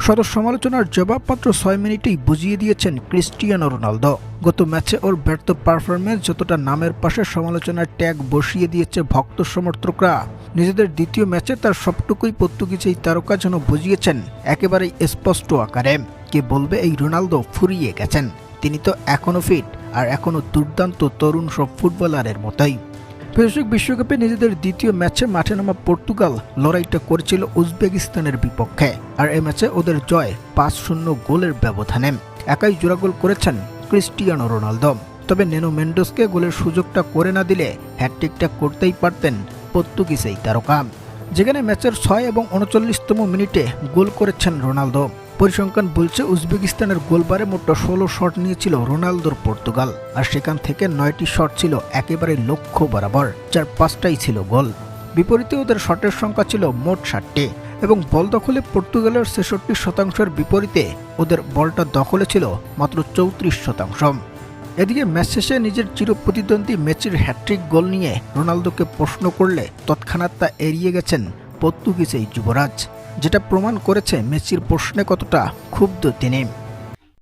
শত সমালোচনার জবাব মাত্র 6 মিনিটেই বুঝিয়ে দিয়েছেন ক্রিস্টিয়ানো রোনালদো। গত ম্যাচে ওর ব্যর্থ পারফরম্যান্স যতটা নামের পাশে সমালোচনার ট্যাগ বসিয়ে দিয়েছে ভক্ত সমর্থকরা, নিজেদের দ্বিতীয় ম্যাচে তার সবটুকুই পর্তুগিজ এই তারকা যেন বুঝিয়েছেন একেবারেই স্পষ্ট আকারে। কে বলবে এই রোনালদো ফুরিয়ে গেছেন? তিনি তো এখনও ফিট আর এখনও দুর্দান্ত তরুণ সব ফুটবলারের মতোই। ফেসবুক বিশ্বকাপে নিজেদের দ্বিতীয় ম্যাচে মাঠে নামা পর্তুগাল লড়াইটা করেছিল উজবেকিস্তানের বিপক্ষে, আর এ ম্যাচে ওদের জয় 5-0 গোলের ব্যবধানে। একাই জোড়া গোল করেছেন ক্রিস্টিয়ানো রোনালদো। তবে নেনো মেন্ডেসকে গোলের সুযোগটা করে না দিলে হ্যাটট্রিকটা করতেই পারতেন পর্তুগিজ এই তারকা। যেখানে ম্যাচের 6 এবং 39তম মিনিটে গোল করেছেন রোনালদো। পরিসংখ্যান বলছে উজবেকিস্তানের গোলবারে মোট 16 শট নিয়েছিল রোনালদোর পর্তুগাল, আর সেখান থেকে 9টি শট ছিল একেবারে লক্ষ্য বরাবর, যার 5টাই ছিল গোল। বিপরীতে ওদের শটের সংখ্যা ছিল মোট 60টি এবং বল দখলে পর্তুগালের 66% বিপরীতে ওদের বলটা দখলে ছিল মাত্র 34%। এদিকে ম্যাচ শেষে নিজের চিরপ্রতিদ্বন্দ্বী মেসির হ্যাট্রিক গোল নিয়ে রোনালদোকে প্রশ্ন করলে তৎক্ষণাৎ তা এড়িয়ে গেছেন পর্তুগিজ এই যুবরাজ, যেটা প্রমাণ করেছে মেসির প্রশ্নে কতটা ক্ষুব্ধ তিনি।